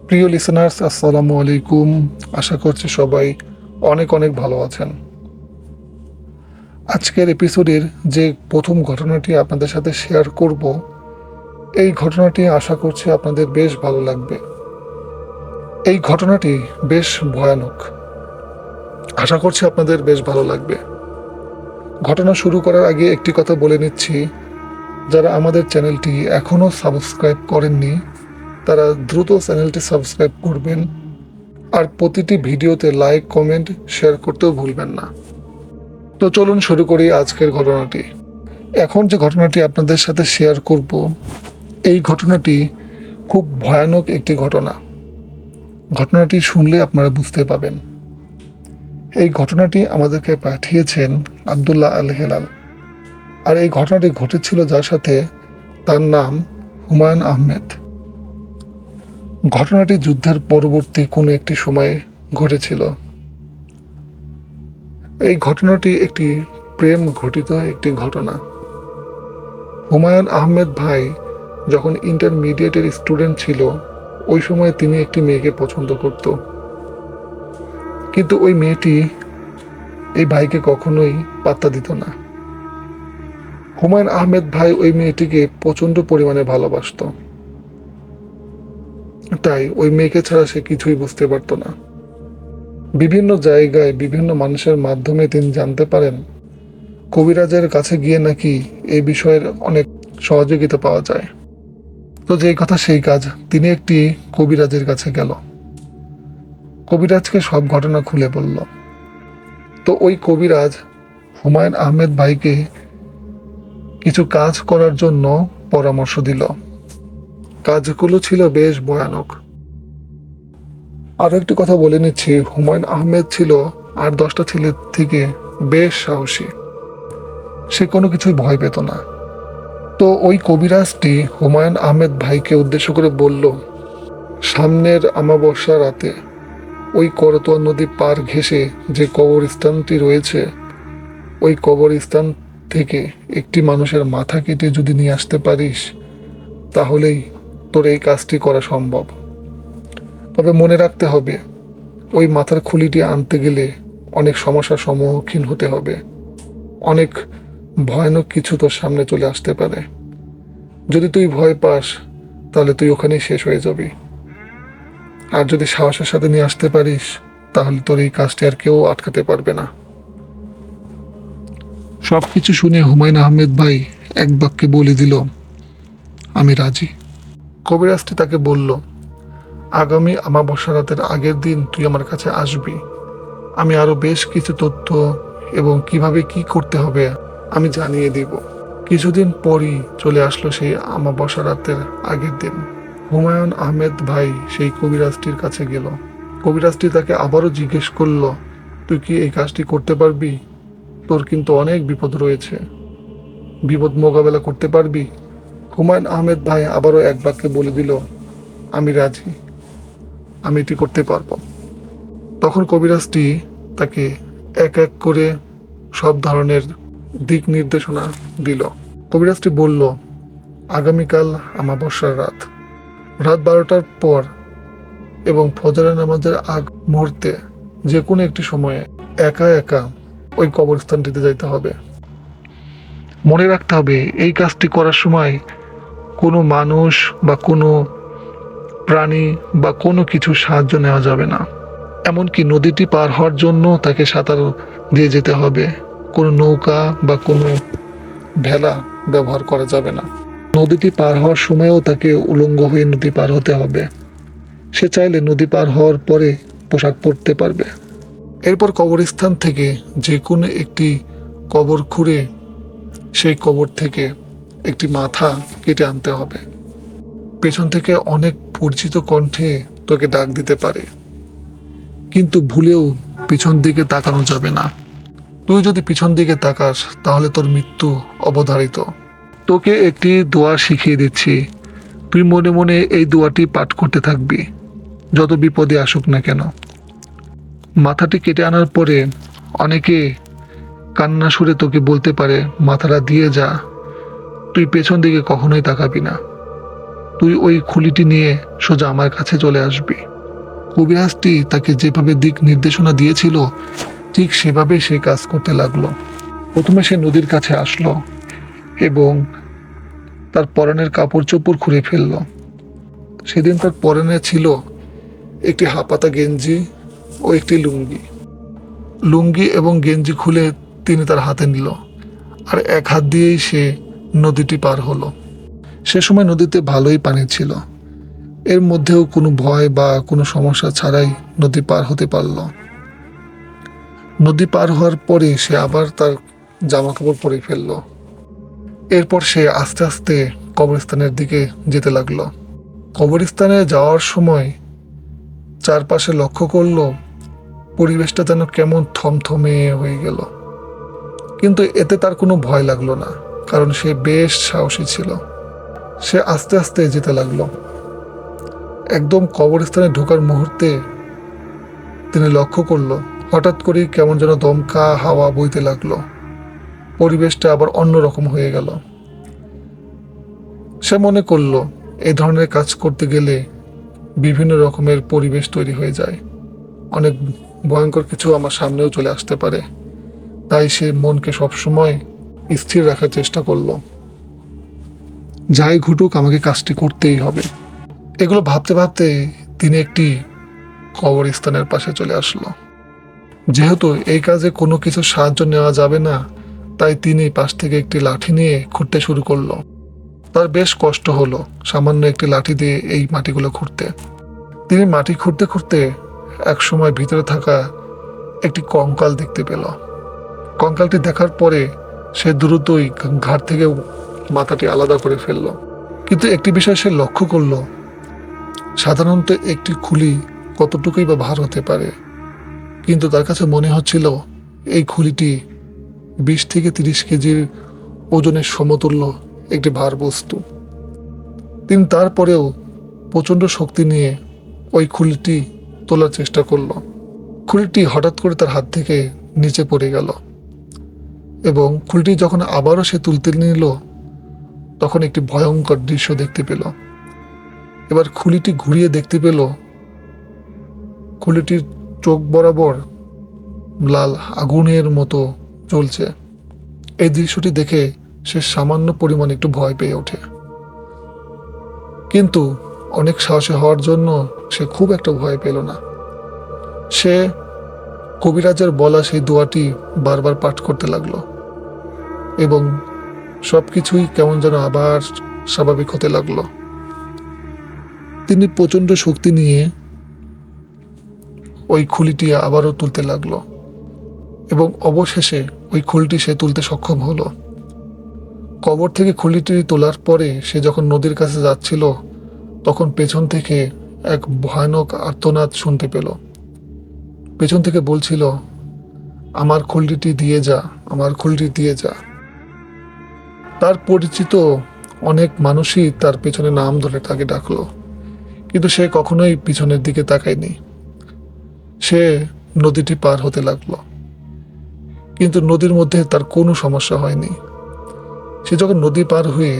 প্রিয় লিসেনার্স, আসসালামু আলাইকুম। আশা করছি সবাই অনেক অনেক ভালো আছেন। আজকের এপিসোডের যে প্রথম ঘটনাটি আপনাদের সাথে শেয়ার করব, এই ঘটনাটি আশা করছি আপনাদের বেশ ভালো লাগবে। এই ঘটনাটি বেশ ভয়ানক। আশা করছি আপনাদের বেশ ভালো লাগবে। ঘটনা শুরু করার আগে একটি কথা বলে নিচ্ছি, যারা আমাদের চ্যানেলটি এখনও সাবস্ক্রাইব করেননি তারা দ্রুত চ্যানেলটি সাবস্ক্রাইব করবেন, আর প্রতিটি ভিডিওতে লাইক, কমেন্ট, শেয়ার করতেও ভুলবেন না। তো চলুন শুরু করি আজকের ঘটনাটি। এখন যে ঘটনাটি আপনাদের সাথে শেয়ার করব, এই ঘটনাটি খুব ভয়ানক একটি ঘটনা। ঘটনাটি শুনলে আপনারা বুঝতে পাবেন। এই ঘটনাটি আমাদেরকে পাঠিয়েছেন আব্দুল্লাহ আল হেলাল। আর এই ঘটনাটি ঘটেছিল যার সাথে, তার নাম হুমায়ুন আহমেদ। ঘটনাটি যুদ্ধের পরবর্তী কোনো একটি সময়ে ঘটেছিল। এই ঘটনাটি একটি প্রেম ঘটিত একটি ঘটনা। হুমায়ুন আহমেদ ভাই যখন ইন্টারমিডিয়েটের স্টুডেন্ট ছিল, ওই সময় তিনি একটি মেয়েকে পছন্দ করত, কিন্তু ওই মেয়েটি এই ভাইকে কখনোই পাত্তা দিত না। হুমায়ুন আহমেদ ভাই ওই মেয়েটিকে প্রচন্ড পরিমাণে ভালোবাসত, তাই ওই মেয়েকে ছাড়া সে কিছুই বুঝতে পারত না। বিভিন্ন জায়গায় বিভিন্ন মানুষের মাধ্যমে তিনি জানতে পারেন কবিরাজের কাছে গিয়ে নাকি এই বিষয়ের অনেক সহযোগিতা পাওয়া যায়। তো যেই কথা সেই কাজ, তিনি একটি কবিরাজের কাছে গেল। কবিরাজকে সব ঘটনা খুলে বলল। তো ওই কবিরাজ হুমায়ুন আহমেদ ভাইকে কিছু কাজ করার জন্য পরামর্শ দিল। কাজগুলো ছিল বেশ ভয়ানক। আরো একটি কথা বলে নিচ্ছি, হুমায়ুন আহমেদ ছিল 8-10টা ছেলের থেকে বেশ সাহসী। সে কোনো কিছুই ভয় পেত না। তো ওই কবিরাজটি হুমায়ুন আহমেদ ভাইকে উদ্দেশ্য করে বলল, সামনের আমাবস্যা রাতে ওই করতোয়া নদী পার ঘেঁষে যে কবরস্থানটি রয়েছে, ওই কবরস্থান থেকে একটি মানুষের মাথা কেটে যদি নিয়ে আসতে পারিস, তাহলেই তোর এই কাজটি করা সম্ভব। তবে মনে রাখতে হবে, ওই মাথার খুলিটি আনতে গেলে অনেক সমস্যার সম্মুখীন হতে হবে। অনেক ভয়ানক কিছু তোর সামনে চলে আসতে পারে। যদি তুই ভয় পাস, তাহলে তুই ওখানেই শেষ হয়ে যাবি। আর যদি সাহসের সাথে নিয়ে আসতে পারিস, তাহলে তোর এই কাজটি আর কেউ আটকাতে পারবে না। সবকিছু শুনে হুমায়ুন আহমেদ ভাই এক বাক্যে বলে দিল, আমি রাজি। কবিরাজটি তাকে বলল, আগামী আমাবস্যা রাতের আগের দিন তুই আমার কাছে আসবি। আমি আরো বেশ কিছু তথ্য এবং কিভাবে কি করতে হবে আমি জানিয়ে দিব। কিছুদিন পরই চলে আসলো সেই আমাবস্যা রাতের আগের দিন। হুমায়ুন আহমেদ ভাই সেই কবিরাজটির কাছে গেল। কবিরাজটি তাকে আবারও জিজ্ঞেস করলো, তুই কি এই কাজটি করতে পারবি? তোর কিন্তু অনেক বিপদ রয়েছে, বিপদ মোকাবেলা করতে পারবি? হুমায়ুন আহমেদ ভাই আবারও এক বাক্যে বলে দিল, আমি রাজি, আমি এটি করতে পারবো। তখন কবিরাজটি তাকে এক এক করে সব ধরনের দিক নির্দেশনা দিল। কবিরাজটি বলল, আগামীকাল আমাবস্যার রাত, রাত 12টার পর এবং ফজরের নামাজের আগ মুহূর্তে যে কোনো একটি সময়ে একা একা ওই কবরস্থানটিতে যাইতে হবে। মনে রাখতে হবে, এই কাজটি করার সময় কোনো মানুষ বা কোনো প্রাণী বা কোনো কিছু সাহায্য নেওয়া যাবে না। এমনকি নদীটি পার হওয়ার জন্য তাকে সাঁতার দিয়ে যেতে হবে। কোনো নৌকা বা কোনো ভেলা ব্যবহার করা যাবে না। নদীটি পার হওয়ার সময়ও তাকে উলঙ্গ হয়ে নদী পার হতে হবে। সে চাইলে নদী পার হওয়ার পরে পোশাক পরতে পারবে। এরপর কবরস্থান থেকে যে কোনো একটি কবর খুঁড়ে সেই কবর থেকে একটি মাথা কেটে আনতে হবে। পেছন থেকে অনেক পরিচিত কণ্ঠে তোকে ডাক দিতে পারে, কিন্তু ভুলেও পিছন দিকে তাকানো যাবে না। তুই যদি পিছন দিকে তাকাস, তাহলে তোর মৃত্যু অবধারিত। তোকে একটি দোয়া শিখিয়ে দিচ্ছি, তুই মনে মনে এই দোয়াটি পাঠ করতে থাকবি, যত বিপদে আসুক না কেন। মাথাটি কেটে আনার পরে অনেকে কান্না সুরে তোকে বলতে পারে, মাথাটা দিয়ে যা, তুই পেছন দিকে কখনোই তাকাবি না। তুই ওই খুলিটি নিয়ে সোজা আমার কাছে চলে আসবি। কবিরাজটি তাকে যেভাবে দিক নির্দেশনা দিয়েছিল ঠিক সেভাবে সে কাজ করতে লাগলো। প্রথমে সে নদীর কাছে আসলো এবং তার পরনের কাপড় চোপড় খুলে ফেললো। সেদিন তার পরনে ছিল একটি হাফাতা গেঞ্জি ও একটি লুঙ্গি। লুঙ্গি এবং গেঞ্জি খুলে তিনি তার হাতে নিল, আর এক হাত দিয়েই সে নদীটি পার হলো। সে সময় নদীতে ভালোই পানি ছিল, এর মধ্যেও কোনো ভয় বা কোনো সমস্যা ছাড়াই নদী পার হতে পারল। নদী পার হওয়ার পরে সে আবার তার জামা কাপড় পরে ফেলল। এরপর সে আস্তে আস্তে কবরস্থানের দিকে যেতে লাগলো। কবরস্থানে যাওয়ার সময় চারপাশে লক্ষ্য করলো পরিবেশটা যেন কেমন থমথমে হয়ে গেল, কিন্তু এতে তার কোনো ভয় লাগলো না, কারণ সে বেশ সাহসী ছিল। সে আস্তে আস্তে যেতে লাগলো। একদম কবরস্থানে ঢোকার মুহূর্তে তিনি লক্ষ্য করলো হঠাৎ করে কেমন যেন দমকা হাওয়া বইতে লাগলো। পরিবেশটা আবার অন্যরকম হয়ে গেল। সে মনে করলো এই ধরনের কাজ করতে গেলে বিভিন্ন রকমের পরিবেশ তৈরি হয়ে যায়, অনেক ভয়ঙ্কর কিছু আমার সামনেও চলে আসতে পারে। তাই সে মনকে সবসময় স্থির রাখার চেষ্টা করলো। যাই ঘটুক আমাকে কাজটি করতেই হবে। এগুলো ভাবতে ভাবতে তিনি একটি কবরস্থানের পাশে চলে আসলো। যেহেতু এই কাজে কোনো কিছু সাহায্য নেওয়া যাবে না, তাই তিনি পাশ থেকে একটি লাঠি নিয়ে খুঁড়তে শুরু করলো। তার বেশ কষ্ট হলো সামান্য একটি লাঠি দিয়ে এই মাটিগুলো খুঁড়তে। তিনি মাটি খুঁড়তে খুঁড়তে এক সময় ভিতরে থাকা একটি কঙ্কাল দেখতে পেল। কঙ্কালটি দেখার পরে সে দ্রুতই ঘাট থেকে মাথাটি আলাদা করে ফেলল। কিন্তু একটি বিষয় সে লক্ষ্য করলো, সাধারণত একটি খুলি কতটুকুই বা ভার হতে পারে, কিন্তু তার কাছে মনে হচ্ছিল এই খুলিটি 20 থেকে 30 কেজির ওজনের সমতুল্য একটি ভার বস্তু। তিনি তারপরেও প্রচণ্ড শক্তি নিয়ে ওই খুলিটি তোলার চেষ্টা করলো। খুলিটি হঠাৎ করে তার হাত থেকে নিচে পড়ে গেল এবং খুলিটি যখন আবারও সে তুলতে নিল তখন একটি ভয়ঙ্কর দৃশ্য দেখতে পেল। এবার খুলিটি ঘুরিয়ে দেখতে পেল খুলিটির চোখ বরাবর লাল আগুনের মতো জ্বলছে। এই দৃশ্যটি দেখে সে সামান্য পরিমাণ একটু ভয় পেয়ে ওঠে, কিন্তু অনেক সাহসী হওয়ার জন্য সে খুব একটা ভয় পেল না। সে কবিরাজের বলা সেই দোয়াটি বারবার পাঠ করতে লাগলো এবং সবকিছুই কেমন যেন আবার স্বাভাবিক হতে লাগলো। তিনি প্রচণ্ড শক্তি নিয়ে ওই খুলিটি আবারও তুলতে লাগলো এবং অবশেষে ওই খুলিটি সে তুলতে সক্ষম হলো। কবর থেকে খুলিটি তোলার পরে সে যখন নদীর কাছে যাচ্ছিল তখন পেছন থেকে এক ভয়ানক আর্তনাদ শুনতে পেল। পেছন থেকে বলছিল, আমার খুলিটি দিয়ে যা, আমার খুলিটি দিয়ে যা। তার পরিচিত অনেক মানুষই তার পেছনে নাম ধরে তাকে ডাকলো, কিন্তু সে কখনোই পিছনের দিকে তাকায়নি। সে নদীটি পার হতে লাগলো, কিন্তু নদীর মধ্যে তার কোনো সমস্যা হয়নি। সে যখন নদী পার হয়ে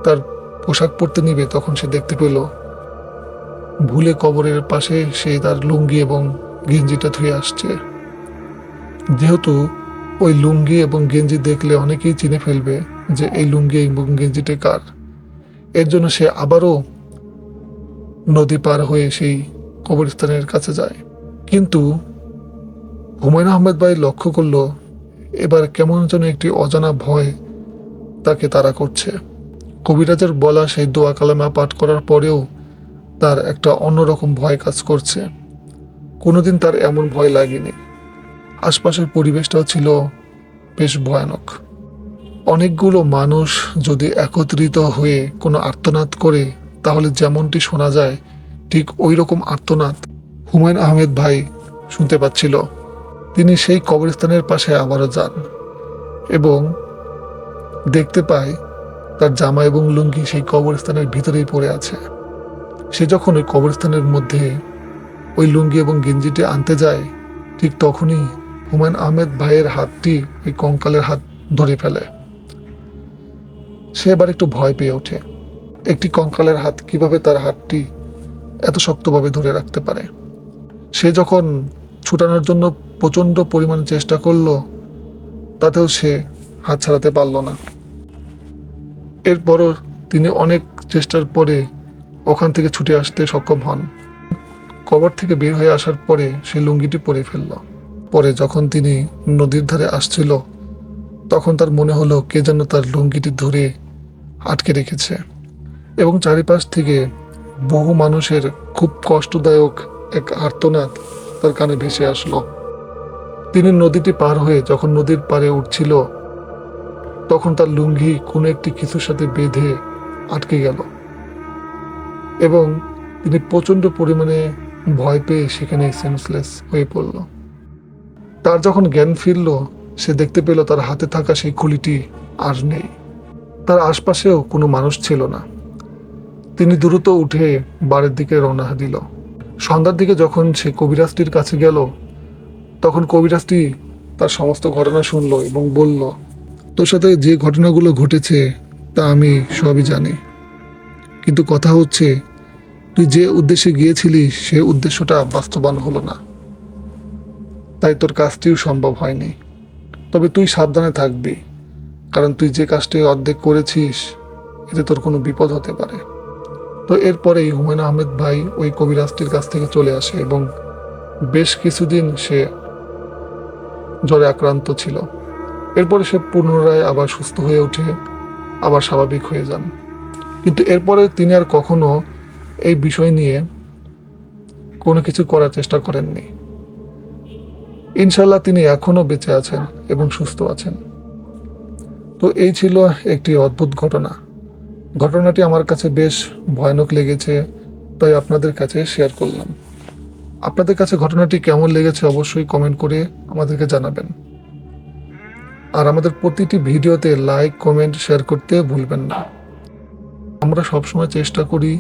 তার পোশাক পরতে নিবে তখন সে দেখতে পেল ভুলে কবরের পাশে সে তার লুঙ্গি এবং গেঞ্জিটা ধুয়ে আসছে। যেহেতু ওই লুঙ্গি এবং গেঞ্জি দেখলে অনেকেই চিনে ফেলবে যে এই লুঙ্গি এবং গেঞ্জিটা কার, এর জন্য সে আবারও নদী পার হয়ে সেই কবরস্থানের কাছে যায়। কিন্তু হুমায়ুন আহমেদ ভাই লক্ষ্য করলো এবার কেমন যেন একটি অজানা ভয় তাকে তাড়া করছে। কবিরাজের বলা সেই দোয়া কালেমা পাঠ করার পরেও তার একটা অন্যরকম ভয় কাজ করছে। কোনোদিন তার এমন ভয় লাগেনি। আশপাশের পরিবেশটাও ছিল বেশ ভয়ানক। অনেকগুলো মানুষ যদি একত্রিত হয়ে কোনো আর্তনাদ করে তাহলে যেমনটি শোনা যায় ঠিক ওই রকম আর্তনাদ হুমায়ুন আহমেদ ভাই শুনতে পাচ্ছিল। তিনি সেই কবরস্থানের পাশে আবারও যান এবং দেখতে পায় তার জামা এবং লুঙ্গি সেই কবরস্থানের ভিতরেই পড়ে আছে। সে যখন ওই কবরস্থানের মধ্যে ওই লুঙ্গি এবং গেঞ্জিটি আনতে যায় ঠিক তখনই হুমায়ুন আহমেদ ভাইয়ের হাতটি ওই কঙ্কালের হাত ধরে ফেলে। সে এবার একটু ভয় পেয়ে ওঠে একটি কঙ্কালের হাত কিভাবে তার হাতটি এত শক্তভাবে ধরে রাখতে পারে। সে যখন ছুটানোর জন্য প্রচণ্ড পরিমাণে চেষ্টা করলো, তাতেও সে হাত ছাড়াতে পারল না। এরপরও তিনি অনেক চেষ্টার পরে ওখান থেকে ছুটে আসতে সক্ষম হন। কবর থেকে বের হয়ে আসার পরে সে লুঙ্গিটি পরে ফেলল। পরে যখন তিনি নদীর ধারে আসছিল, তখন তার মনে হলো কে যেন তার লুঙ্গিটি ধরে আটকে রেখেছে, এবং চারিপাশ থেকে বহু মানুষের খুব কষ্টদায়ক এক আর্তনাদ তার কানে ভেসে আসলো। তিনি নদীটি পার হয়ে যখন নদীর পাড়ে উঠছিল, তখন তার লুঙ্গি কোনো একটি কিছুর সাথে বেঁধে আটকে গেল, এবং তিনি প্রচণ্ড পরিমাণে ভয় পেয়ে সেখানে সেন্সলেস হয়ে পড়ল। তার যখন জ্ঞান ফিরল, সে দেখতে পেল তার হাতে থাকা সেই খুলিটি আর নেই। তার আশপাশেও কোনো মানুষ ছিল না। তিনি দ্রুত উঠে বাড়ির দিকে রওনা দিল। সন্ধ্যার দিকে যখন সে কবিরাজটির কাছে গেল, তখন কবিরাজটি তার সমস্ত ঘটনা শুনল এবং বলল, তোর সাথে যে ঘটনাগুলো ঘটেছে তা আমি সবই জানি, কিন্তু কথা হচ্ছে তুই যে উদ্দেশ্যে গিয়েছিলিস সে উদ্দেশ্যটা বাস্তবায়ন হলো না, তাই তোর কাজটিও সম্ভব হয়নি। তবে তুই সাবধানে থাকবি, কারণ তুই যে কাজটি অর্ধেক করেছিস এতে তোর কোনো বিপদ হতে পারে। তো এরপরেই হুমায়ুন আহমেদ ভাই ওই কবিরাজটির কাছ থেকে চলে আসে এবং বেশ কিছুদিন সে জ্বরে আক্রান্ত ছিল। এরপরে সে পুনরায় আবার সুস্থ হয়ে ওঠে, আবার স্বাভাবিক হয়ে যান। কিন্তু এরপরে তিনি আর কখনো এই বিষয় নিয়ে কোনো কিছু করার চেষ্টা করেননি। ইনশাল্লাহ তিনি এখনো বেঁচে আছেন এবং সুস্থ আছেন। তো এই ছিল একটি অদ্ভুত ঘটনা। ঘটনাটি আমার কাছে বেশ ভয়ানক লেগেছে, তাই আপনাদের কাছে শেয়ার করলাম। আপনাদের কাছে ঘটনাটি কেমন লেগেছে অবশ্যই কমেন্ট করে আমাদেরকে জানাবেন। আর আমাদের প্রতিটি ভিডিওতে লাইক, কমেন্ট, শেয়ার করতে ভুলবেন না। আমরা সবসময় চেষ্টা করি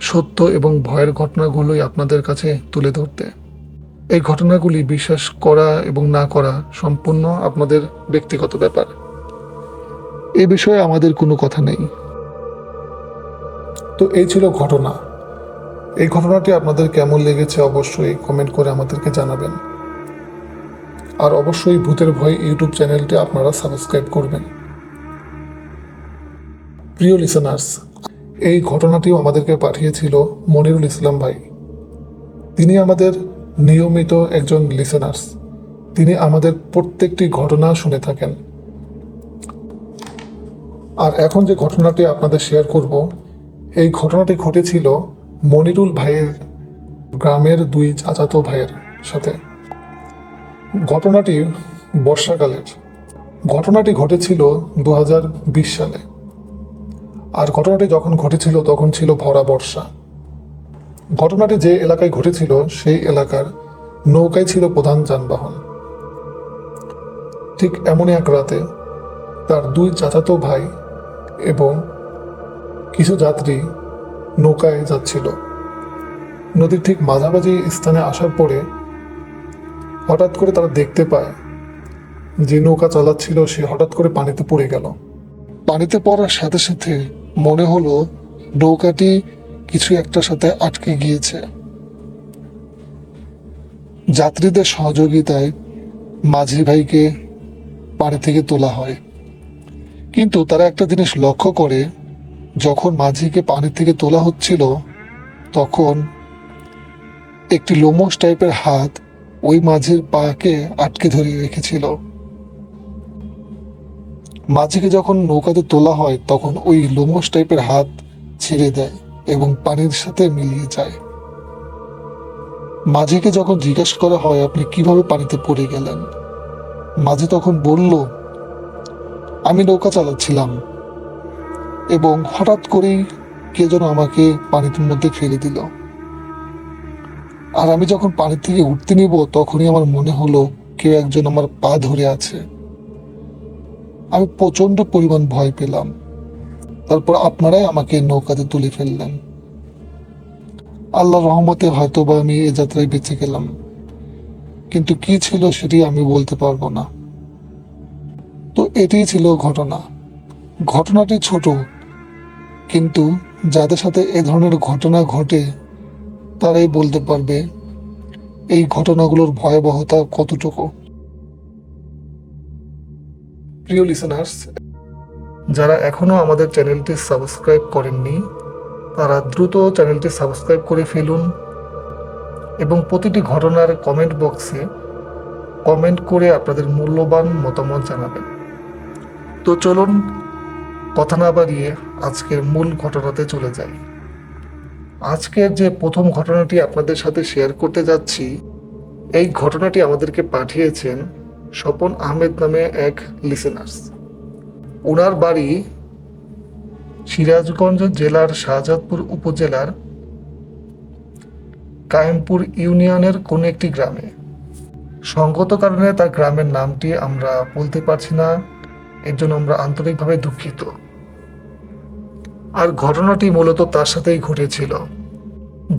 সত্য এবং ভয়ের ঘটনাগুলোই আপনাদের কাছে তুলে ধরতে। এই ঘটনাগুলি বিশ্বাস করা এবং না করা সম্পূর্ণ আপনাদের ব্যক্তিগত ব্যাপার। এ বিষয়ে আমাদের কোনো কথা নেই। তো এই ছিল ঘটনা। এই ঘটনাটি আপনাদের কেমন লেগেছে অবশ্যই কমেন্ট করে আমাদেরকে জানাবেন। আর অবশ্যই ভূতের ভয় ইউটিউব চ্যানেলটি আপনারা সাবস্ক্রাইব করবেন। প্রিয় লিসেনার্স, এই ঘটনাটিও আমাদেরকে পাঠিয়েছিল মনিরুল ইসলাম ভাই। তিনি আমাদের নিয়মিত একজন লিসেনার্স। তিনি আমাদের প্রত্যেকটি ঘটনা শুনে থাকেন। আর এখন যে ঘটনাটি আপনাদের শেয়ার করব, এই ঘটনাটি ঘটেছিল মনিরুল ভাইয়ের গ্রামের দুই চাচাতো ভাইয়ের সাথে। ঘটনাটি বর্ষাকালের। ঘটনাটি ঘটেছিল 2020 সালে। আর ঘটনাটি যখন ঘটেছিল তখন ছিল ভরা বর্ষা। ঘটনাটি যে এলাকায় ঘটেছিল সেই এলাকার নৌকাই ছিল প্রধান যানবাহন। ঠিক এমনই এক রাতে তার দুই চাচাতো ভাই এবং কিছু যাত্রী নৌকায় যাচ্ছিল। নদীর ঠিক মাঝামাঝি স্থানে আসার পরে হঠাৎ করে তারা দেখতে পায় যে নৌকা চালাচ্ছিল সে হঠাৎ করে পানিতে পড়ে গেল। পানিতে পড়ার সাথে সাথে মনে হলো নৌকাটি কিছু একটার সাথে আটকে গিয়েছে। যাত্রীদের সহযোগিতায় মাঝি ভাইকে পানি থেকে তোলা হয়, কিন্তু তারা একটা জিনিস লক্ষ্য করে, যখন মাঝিকে পানি থেকে তোলা হচ্ছিল তখন একটি লোমশ টাইপের হাত ওই মাঝির পাকে আটকে ধরে রেখেছিল। মাঝিকে যখন নৌকাতে তোলা হয় তখন ওই লোমশ টাইপের হাত ছেড়ে দেয় এবং পানির সাথে মিলিয়ে যায়। মাঝিকে যখন জিজ্ঞেস করা হয় আপনি কিভাবে পানিতে পড়ে গেলেন, মাঝি তখন বলল, আমি নৌকা চালাচ্ছিলাম এবং হঠাৎ করেই কে যেন আমাকে পানির মধ্যে ফেলে দিল। আর আমি যখন পানি থেকে উঠতে নিব তখনই আমার মনে হলো কেউ একজন আমার পা ধরে আছে। আমি প্রচন্ড পরিমাণ ভয় পেলাম। তারপর আপনারাই আমাকে নৌকাতে তুলে ফেললেন। আল্লাহর রহমতে হয়তো বা আমি এ যাত্রায় বেঁচে গেলাম, কিন্তু কি ছিল সেটি আমি বলতে পারবো না। তো এটাই ছিল ঘটনা। ঘটনাটি ছোট, কিন্তু যাদের সাথে এ ধরনের ঘটনা ঘটে তারাই বলতে পারবে এই ঘটনাগুলোর ভয়াবহতা কতটুকু। প্রিয় লিসেনার্স, যারা এখনো আমাদের চ্যানেলটি সাবস্ক্রাইব করেননি তারা দ্রুত চ্যানেলটি সাবস্ক্রাইব করে ফেলুন এবং প্রতিটি ঘটনার কমেন্ট বক্সে কমেন্ট করে আপনাদের মূল্যবান মতামত জানাবেন। তো চলুন কথা না বাড়িয়ে আজকের মূল ঘটনাতে চলে যাই। আজকের যে প্রথম ঘটনাটি আপনাদের সাথে শেয়ার করতে যাচ্ছি, এই ঘটনাটি আমাদেরকে পাঠিয়েছেন স্বপন আহমেদ নামে এক লিসেনার্স। ওনার বাড়ি সিরাজগঞ্জ জেলার শাহজাদপুর উপজেলার কায়েমপুর ইউনিয়নের কোন একটি গ্রামে। সঙ্গত কারণে তার গ্রামের নামটি আমরা বলতে পারছি না, এর জন্য আমরা আন্তরিকভাবে দুঃখিত। আর ঘটনাটি মূলত তার সাথেই ঘটেছিল।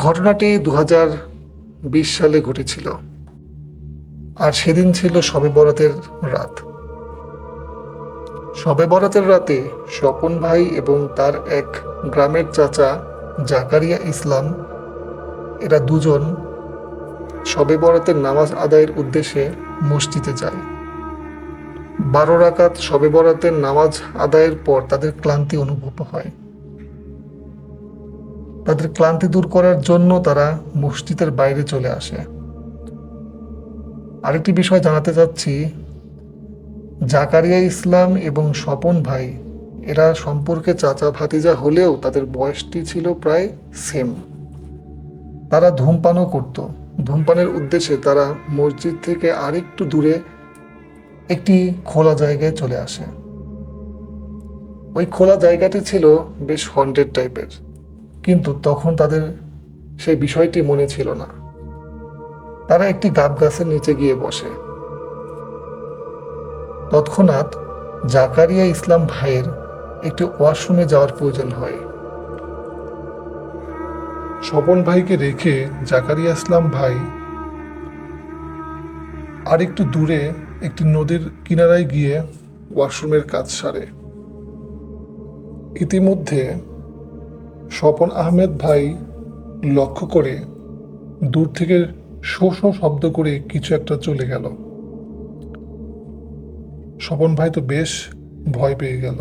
ঘটনাটি 2020 সালে ঘটেছিল, আর সেদিন ছিল শবে বরাতের রাত। শবে বরাতের রাতে স্বপন ভাই এবং তার এক গ্রামের চাচা জাকারিয়া ইসলাম, এরা দুজন শবে বরাতের নামাজ আদায়ের উদ্দেশ্যে মসজিদে যায়। 12 রাকাত শবে বরাতের নামাজ আদায়ের পর তাদের ক্লান্তি অনুভব হয়। তাদের ক্লান্তি দূর করার জন্য তারা মসজিদের বাইরে চলে আসে। আরেকটি বিষয় জানাতে চাচ্ছি, জাকারিয়া ইসলাম এবং স্বপন ভাই এরা সম্পর্কে চাচা ভাতিজা হলেও তাদের বয়সটি ছিল প্রায় সেম। তারা ধূমপানও করত। ধূমপানের উদ্দেশ্যে তারা মসজিদ থেকে আরেকটু দূরে একটি খোলা জায়গায় চলে আসে। ওই খোলা জায়গাটি ছিল বেশ হন্টেড টাইপের, কিন্তু তখন তাদের সেই বিষয়টি মনে ছিল না। তারা একটি গাব গাছের নিচে গিয়ে বসে। তৎক্ষণাৎ জাকারিয়া ইসলাম ভাইয়ের একটি ওয়াশরুমে যাওয়ার প্রয়োজন হয়। স্বপন ভাইকে রেখে জাকারিয়া ইসলাম ভাই আরেকটু দূরে একটি নদীর কিনারায় গিয়ে ওয়াশরুমের কাজ সারে। ইতিমধ্যে স্বপন আহমেদ ভাই লক্ষ্য করে দূর থেকে শো শো শব্দ করে কিছু একটা চলে গেল। স্বপন ভাই তো বেশ ভয় পেয়ে গেল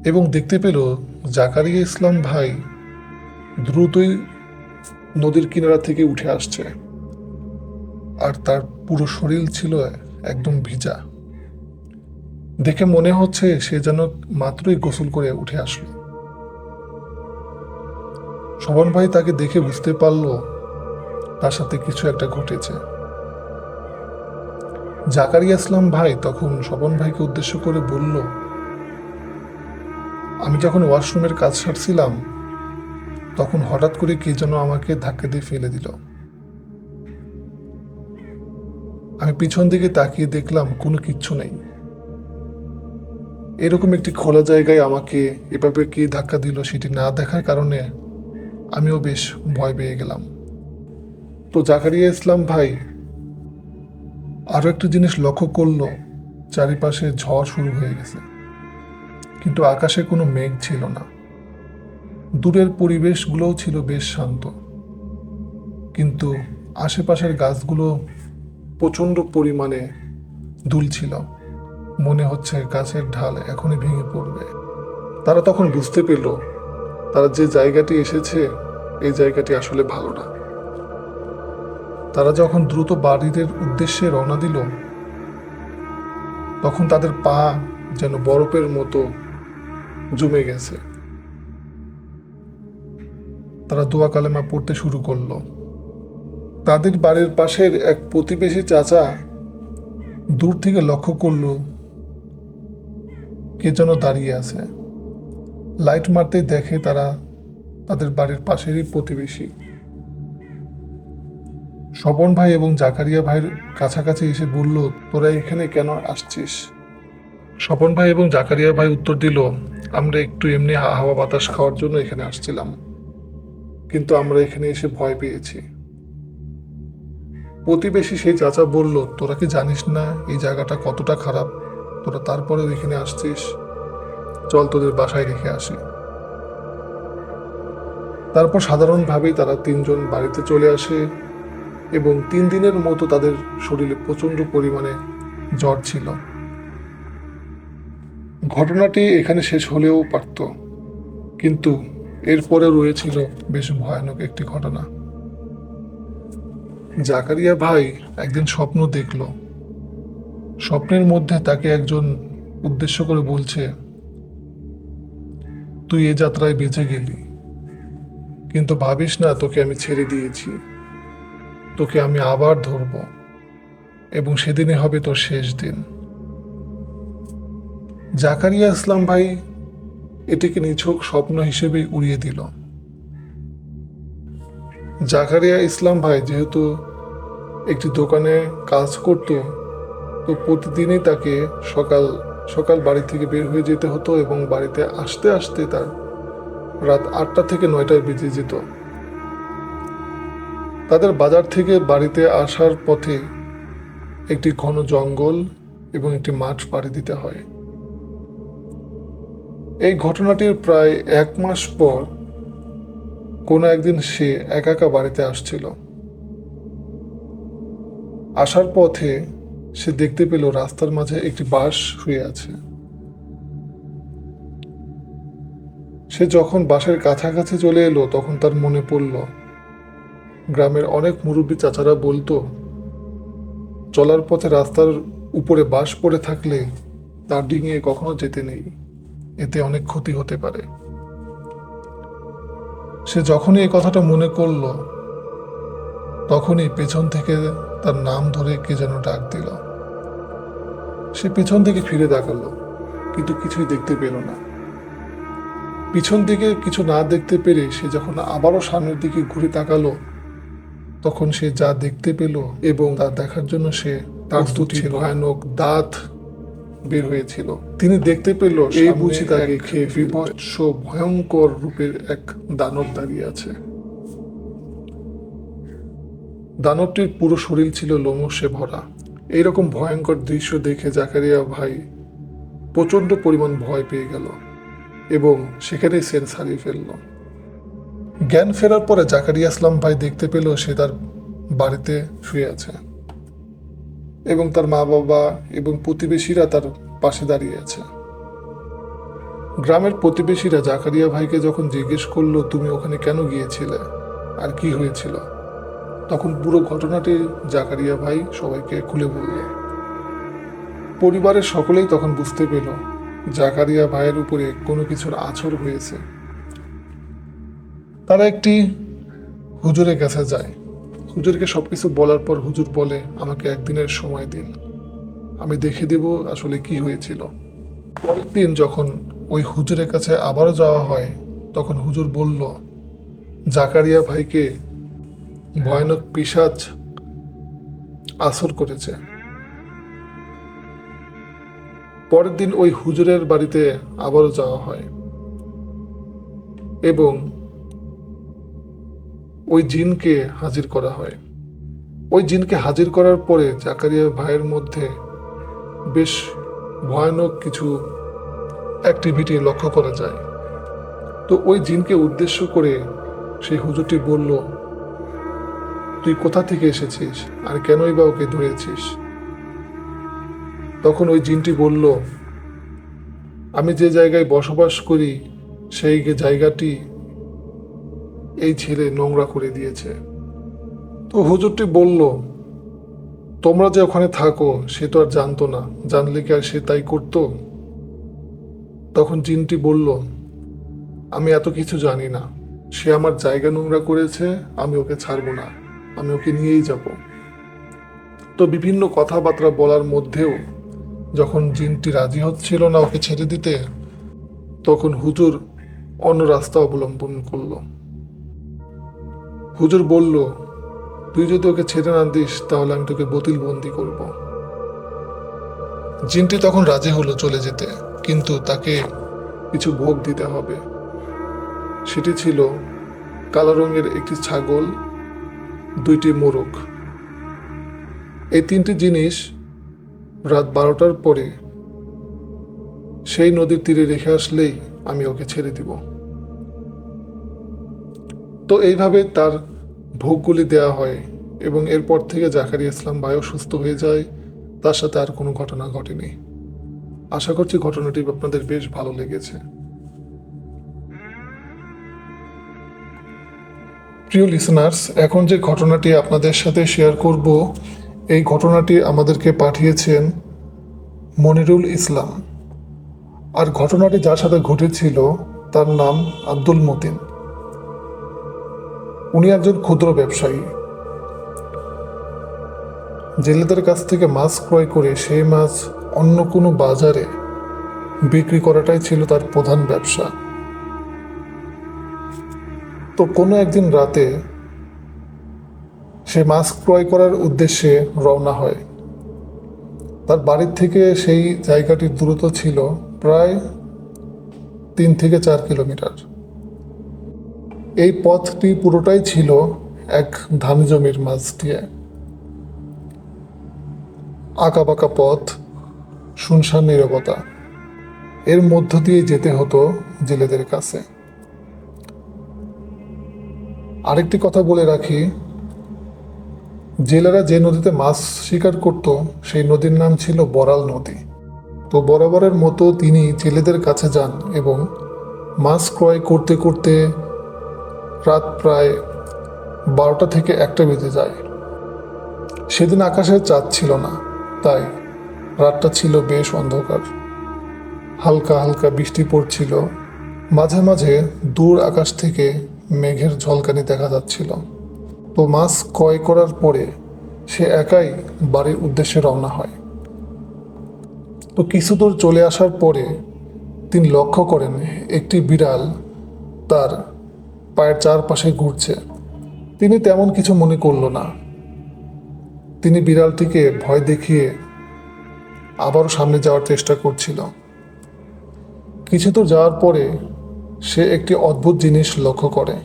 এবং দেখতে পেল জাকারিয়া ইসলাম ভাই দ্রুতই নদীর কিনারা থেকে উঠে আসছে, আর তার পুরো শরীর ছিল একদম ভিজা। দেখে মনে হচ্ছে সে যেন মাত্রই গোসল করে উঠে আসলো। স্বপন ভাই তাকে দেখে বুঝতে পারল তার সাথে কিছু একটা ঘটেছে। জাকারিয়া ইসলাম ভাই তখন স্বপন ভাইকে উদ্দেশ্য করে বলল, আমি যখন ওয়াশরুমের কাজ সারছিলাম তখন হঠাৎ করে কে যেন আমাকে ধাক্কা দিয়ে ফেলে দিল। আমি পিছন দিকে তাকিয়ে দেখলাম কোনো কিচ্ছু নেই। এরকম একটি খোলা জায়গায় আমাকে এভাবে কে ধাক্কা দিল সেটি না দেখার কারণে আমিও বেশ ভয় পেয়ে গেলাম। তো জাকারিয়া ইসলাম ভাই আরো একটা জিনিস লক্ষ্য করলো, চারিপাশে ঝড় শুরু হয়ে গেছে, কিন্তু আকাশে কোনো মেঘ ছিল না। দূরের পরিবেশগুলোও ছিল বেশ শান্ত, কিন্তু আশেপাশের গাছগুলো প্রচণ্ড পরিমাণে দুলছিল। মনে হচ্ছে গাছের ঢাল এখনই ভেঙে পড়বে। তারা তখন বুঝতে পেল তারা যে জায়গাটি এসেছে এই জায়গাটি আসলে ভালো না। তারা যখন দ্রুত বাড়ির উদ্দেশ্যে রওনা দিল তখন তাদের পা যেন বরফের মতো জমে গেছে। তারা দোয়া কালেমা পড়তে শুরু করলো। তাদের বাড়ির পাশের এক প্রতিবেশী চাচা দূর থেকে লক্ষ্য করলো কে যেন দাঁড়িয়ে আছে। লাইট মারতেই দেখে তারা তাদের বাড়ির পাশেরই প্রতিবেশী। স্বপন ভাই এবং জাকারিয়া ভাইয়ের কাছাকাছি এসে বলল, তোরা এখানে কেন আসছিস? স্বপন ভাই এবং জাকারিয়া ভাই উত্তর দিল, আমরা একটু এমনি হাওয়া বাতাস খাওয়ার জন্য এখানে আসছিলাম, কিন্তু আমরা এখানে এসে ভয় পেয়েছি। প্রতিবেশী সেই চাচা বলল, তোরা কি জানিস না এই জায়গাটা কতটা খারাপ? তোরা তারপরে এখানে আসছিস, চল তোদের বাসায় রেখে আসি। তারপর সাধারণভাবেই তারা তিনজন বাড়িতে চলে আসে এবং 3 দিনের মতো তাদের শরীরে প্রচণ্ড পরিমাণে জ্বর ছিল। ঘটনাটি এখানে শেষ হলেও পারত, কিন্তু এরপরে রয়েছিল বেশ ভয়ানক একটি ঘটনা। জাকারিয়া ভাই একদিন স্বপ্ন দেখল। স্বপ্নের মধ্যে তাকে একজন উদ্দেশ্য করে বলছে, তুই এ যাত্রায় বেঁচে গেলি, কিন্তু ভাবিস না তোকে আমি ছেড়ে দিয়েছি। তোকে আমি আবার ধরব এবং সেদিনে হবে তোর শেষ দিন। জাকারিয়া ইসলাম ভাই এটিকে নিছক স্বপ্ন হিসেবেই উড়িয়ে দিল। জাকারিয়া ইসলাম ভাই যেহেতু একটি দোকানে কাজ করত, তো প্রতিদিনই তাকে সকাল সকাল বাড়ি থেকে বের হয়ে যেতে হতো এবং বাড়িতে আসতে আসতে তার রাত 8টা থেকে 9টায় বেজে যেত। তাদের বাজার থেকে বাড়িতে আসার পথে একটি ঘন জঙ্গল এবং একটি মাঠ পাড়ি দিতে হয়। এই ঘটনাটির প্রায় 1 মাস পর কোনো একদিন সে একা একা বাড়িতে আসছিল। আসার পথে সে দেখতে পেল রাস্তার মাঝে একটি বাস শুয়ে আছে। সে যখন বাসের কাছাকাছি চলে এলো তখন তার মনে পড়ল গ্রামের অনেক মুরব্বী চাচারা বলতো, চলার পথে রাস্তার উপরে বাস পড়ে থাকলে তা ডিঙিয়ে কখনো যেতে নেই, এতে অনেক ক্ষতি হতে পারে। সে যখনই এই কথাটা মনে করল তখনই পেছন থেকে তার নাম ধরে কে যেন ডাক দিল। সে পেছন দিকে ফিরে তাকালো, কিন্তু কিছুই দেখতে পেল না। পিছন দিকে কিছু না দেখতে পেরে সে যখন আবারও সামনের দিকে ঘুরে তাকালো, তখন সে যা দেখতে পেল এবং তা দেখার জন্য সে তার দুটি ভয়ানক দাঁত বের হয়েছিল। তিনি দেখতে পেল এই বুঝি তাকে খেয়ে বিভৎস ভয়ঙ্কর রূপের এক দানব দাঁড়িয়ে আছে। দানবটির পুরো শরীর ছিল লোমশে ভরা। এইরকম ভয়ঙ্কর দৃশ্য দেখে জাকারিয়া ভাই প্রচন্ড পরিমাণ ভয় পেয়ে গেল এবং সেখানেই সেন্স হারিয়ে ফেলল। জ্ঞান ফেরার পরে জাকারিয়া ইসলাম ভাই দেখতে পেল সে তার বাড়িতে শুয়ে আছে এবং তার মা বাবা এবং প্রতিবেশীরা তার পাশে দাঁড়িয়ে আছে। গ্রামের প্রতিবেশীরা জাকারিয়া ভাইকে যখন জিজ্ঞেস করলো, তুমি ওখানে কেন গিয়েছিলে আর কি হয়েছিল, তখন পুরো ঘটনাটি জাকারিয়া ভাই সবাইকে খুলে বলল। পরিবারের সকলেই তখন বুঝতে পেল জাকারিয়া ভাইয়ের উপরে কোনো কিছুর আছর হয়েছে। তারা একটি হুজুরের কাছে যায়। হুজুরকে সবকিছু বলার পর হুজুর বলে, আমাকে একদিনের সময় দিন, আমি দেখে দেব আসলে কি হয়েছিল। পরের দিন যখন ওই হুজুরের কাছে আবারও যাওয়া হয়, তখন হুজুর বলল, জাকারিয়া ভাইকে ভয়ানক পিশাচ আসর করেছে। পরের দিন ওই হুজুরের বাড়িতে আবারও যাওয়া হয় এবং ওই জিনকে হাজির করা হয়। ওই জিনকে হাজির করার পরে জাকারিয়া ভাইয়ের মধ্যে বেশ ভয়ানক কিছু অ্যাক্টিভিটি লক্ষ্য করা যায়। তো ওই জিনকে উদ্দেশ্য করে সেই হুজুরটি বলল, তুই কোথা থেকে এসেছিস আর কেনই বা ওকে ধরেছিস? তখন ওই জিনটি বলল, আমি যে জায়গায় বসবাস করি সেই জায়গাটি এই ছেলে নোংরা করে দিয়েছে। তো হুজুরটি বলল, তোমরা যে ওখানে থাকো সে তো আর জানতো না, জানলে কি আর সে তাই করতো? তখন জিনটি বলল, আমি এত কিছু জানি না, সে আমার জায়গা নোংরা করেছে, আমি ওকে ছাড়বো না, আমি ওকে নিয়েই যাব। তো বিভিন্ন কথাবার্তা বলার মধ্যেও যখন জিনটি রাজি হচ্ছিল না ওকে ছেড়ে দিতে, তখন হুজুর অন্য রাস্তা অবলম্বন করল। হুজুর বলল, তুই যদি ওকে ছেড়ে না দিস তাহলে আমি তোকে বন্দি করব। জিনটি তখন রাজি হলো চলে যেতে, কিন্তু তাকে কিছু ভোগ দিতে হবে। সেটি ছিল কালো রঙের একটি ছাগল, 2টি মোরগ। এই 3টি জিনিস রাত 12টার পরে সেই নদীর তীরে রেখে আসলেই আমি ওকে ছেড়ে দিব। তো এইভাবে তার ভোগগুলি দেওয়া হয় এবং এরপর থেকে জাকারিয়া ইসলাম ভাইও সুস্থ হয়ে যায়। তার সাথে আর কোনো ঘটনা ঘটেনি। আশা করছি ঘটনাটি আপনাদের বেশ ভালো লেগেছে। প্রিয় লিসনার্স, এখন যে ঘটনাটি আপনাদের সাথে শেয়ার করব, এই ঘটনাটি আমাদেরকে পাঠিয়েছেন মনিরুল ইসলাম। আর ঘটনাটি যার সাথে ঘটেছিল তার নাম আব্দুল মতিন। উনি একজন ক্ষুদ্র ব্যবসায়ী। জেলেদের কাছ থেকে মাছ ক্রয় করে সেই মাছ অন্য কোনো বাজারে বিক্রি করাটাই ছিল তার প্রধান ব্যবসা। তো কোনো একদিন রাতে সে মাছ ক্রয় করার উদ্দেশ্যে রওনা হয়। তার বাড়ির থেকে সেই জায়গাটির দূরত্ব ছিল প্রায় 3 থেকে 4 কিলোমিটার। এই পথটি পুরোটাই ছিল এক ধান জমির মাঝ দিয়ে। আঁকাবাঁকা পথ, শুনশান নীরবতা, এর মধ্য দিয়ে যেতে হতো জেলেদের কাছে। আরেকটি কথা বলে রাখি, জেলেরা যে নদীতে মাছ শিকার করত সেই নদীর নাম ছিল বড়াল নদী। তো বরাবরের মতো তিনি জেলেদের কাছে যান এবং মাছ ক্রয় করতে করতে রাত প্রায় 12টা থেকে 1টা বেজে যায়। সেদিন আকাশে চাঁদ ছিল না, তাই রাতটা ছিল বেশ অন্ধকার। হালকা হালকা বৃষ্টি পড়ছিল, মাঝে মাঝে দূর আকাশ থেকে মেঘের ঝলকানি দেখা যাচ্ছিল। তো মাছ ক্রয় করার পরে সে একাই বাড়ির উদ্দেশ্যে রওনা হয়। তো কিছু দূর চলে আসার পরে তিনি লক্ষ্য করেন একটি বিড়াল তার পায়ের চারপাশে ঘুরছে। তিনি তেমন কিছু মনে করল না। তিনি বিড়ালটিকে ভয় দেখিয়ে আবারও সামনে যাওয়ার চেষ্টা করছিল। কিছু দূর যাওয়ার পরে সে একটি অদ্ভুত জিনিস লক্ষ্য করে।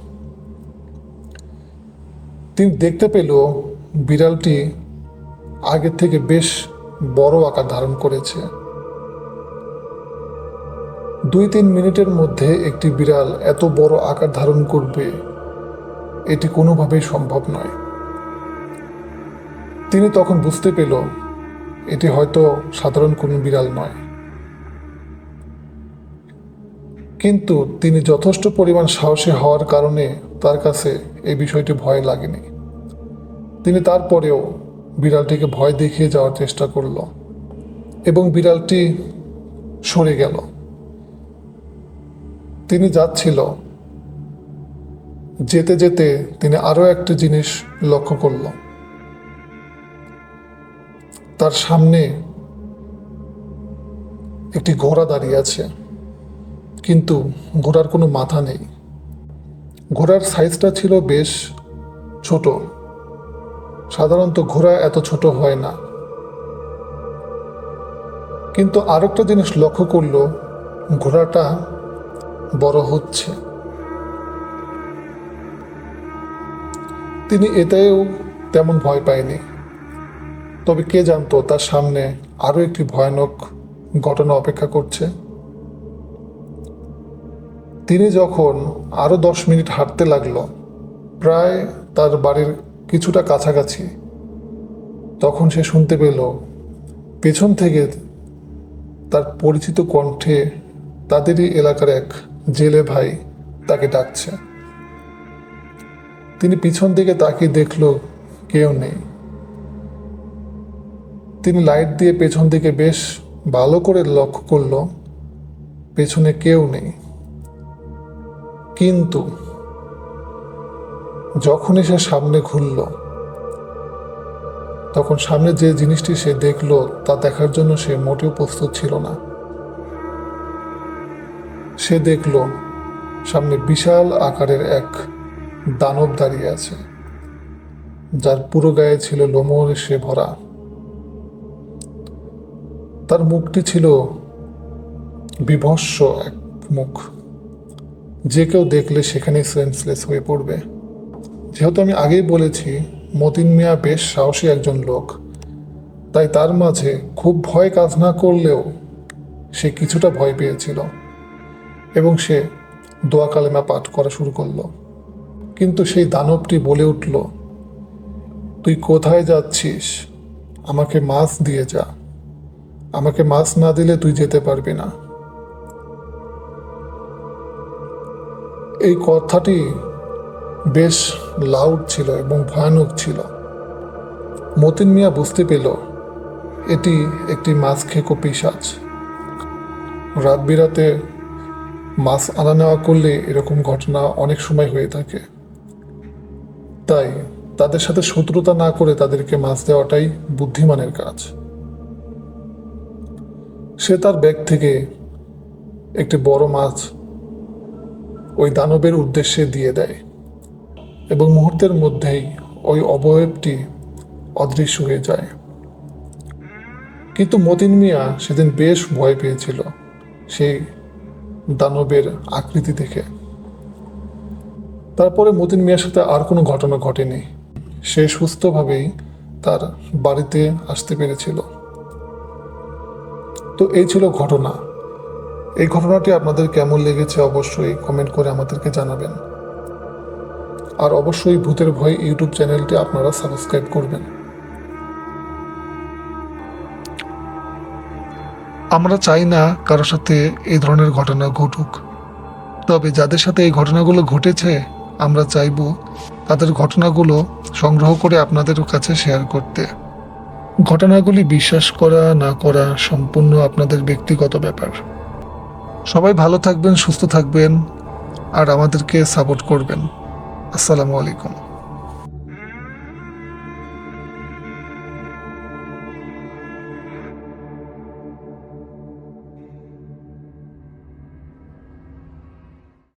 তিনি দেখতে পেল বিড়ালটি আগের থেকে বেশ বড় আকার ধারণ করেছে। 2-3 মিনিটের মধ্যে একটি বিড়াল এত বড় আকার ধারণ করবে, এটি কোনোভাবেই সম্ভব নয়। তিনি তখন বুঝতে পেল এটি হয়তো সাধারণ কোনো বিড়াল নয়। কিন্তু তিনি যথেষ্ট পরিমাণ সাহসী হওয়ার কারণে তার কাছে এই বিষয়টি ভয় লাগেনি। তিনি তারপরেও বিড়ালটিকে ভয় দেখিয়ে যাওয়ার চেষ্টা করল এবং বিড়ালটি সরে গেল। তিনি যাচ্ছিল, যেতে যেতে তিনি আরও একটি জিনিস লক্ষ্য করল। তার সামনে একটি ঘোড়া দাঁড়িয়ে আছে, কিন্তু ঘোড়ার কোনো মাথা নেই। ঘোড়ার সাইজটা ছিল বেশ ছোট। সাধারণত ঘোড়া এত ছোট হয় না। কিন্তু আরেকটা জিনিস লক্ষ্য করল, ঘোড়াটা বড় হচ্ছে। তিনি এতেও তেমন ভয় পায়নি। তবে কে জানতো তার সামনে আরো একটি ভয়ানক ঘটনা অপেক্ষা করছে। তিনি যখন আরো 10 মিনিট হাঁটতে লাগলো, প্রায় তার বাড়ির কিছুটা কাছাকাছি, তখন সে শুনতে পেল পেছন থেকে তার পরিচিত কণ্ঠে তাদেরই এলাকার এক জেলে ভাই তাকে ডাকছে। তিনি পিছন দিকে তাকিয়ে দেখল কেউ নেই। তিনি লাইট দিয়ে পেছন দিকে বেশ ভালো করে লক্ষ্য করল, পেছনে কেউ নেই। কিন্তু যখনই সে সামনে ঘুরল, তখন সামনে যে জিনিসটি সে দেখল তা দেখার জন্য সে মোটেও প্রস্তুত ছিল না। সে দেখল সামনে বিশাল আকারের এক দানব দাঁড়িয়ে আছে, যার পুরো গায়ে ছিল লোমহর্ষে ভরা। তার মুখটি ছিল বিভৎস এক মুখ, যে কেউ দেখলে সেখানেই সেন্সলেস হয়ে পড়বে। যেহেতু আমি আগেই বলেছি মতিন মিয়া বেশ সাহসী একজন লোক, তাই তার মাঝে খুব ভয় কাজ না করলেও সে কিছুটা ভয় পেয়েছিল এবং সে দোয়া কালেমা পাঠ করা শুরু করলো। কিন্তু সেই দানবটি বলে উঠল, তুই কোথায় যাচ্ছিস? আমাকে মাছ দিয়ে যা। আমাকে মাছ না দিলে তুই যেতে পারবি না। এই কথাটি বেশ লাউড ছিল এবং ভয়ানক ছিল। মতিন মিয়া বুঝতে পেল এটি একটি মাছ খেকো পিশাচ। রাত বিরাতে মাছ আনা নেওয়া করলে এরকম ঘটনা অনেক সময় হয়ে থাকে। তাই তাদের সাথে শত্রুতা না করে তাদেরকে মাছ দেওয়াটাই বুদ্ধিমানের কাজ। সে তার ব্যাগ থেকে একটি বড় মাছ ওই দানবের উদ্দেশ্যে দিয়ে দেয় এবং মুহূর্তের মধ্যেই ওই অবয়বটি অদৃশ্য হয়ে যায়। কিন্তু মতিন মিয়া সেদিন বেশ ভয় পেয়েছিল সেই দানবের আকৃতি দেখে। তারপরে মতিন মিয়ার সাথে আর কোনো ঘটনা ঘটেনি। সে সুস্থভাবেই তার বাড়িতে আসতে পেরেছিল। তো এই ছিল ঘটনা। এই ঘটনাটি আপনাদের কেমন লেগেছে অবশ্যই কমেন্ট করে আমাদেরকে জানাবেন। আর অবশ্যই ভূতের ভয় ইউটিউব চ্যানেলটি আপনারা সাবস্ক্রাইব করবেন। আমরা চাই না কারোর সাথে এই ধরনের ঘটনা ঘটুক, তবে যাদের সাথে এই ঘটনাগুলো ঘটেছে আমরা চাইব তাদের ঘটনাগুলো সংগ্রহ করে আপনাদের কাছে শেয়ার করতে। ঘটনাগুলি বিশ্বাস করা না করা সম্পূর্ণ আপনাদের ব্যক্তিগত ব্যাপার। সবাই ভালো থাকবেন, সুস্থ থাকবেন আর আমাদেরকে সাপোর্ট করবেন। আসসালামু আলাইকুম।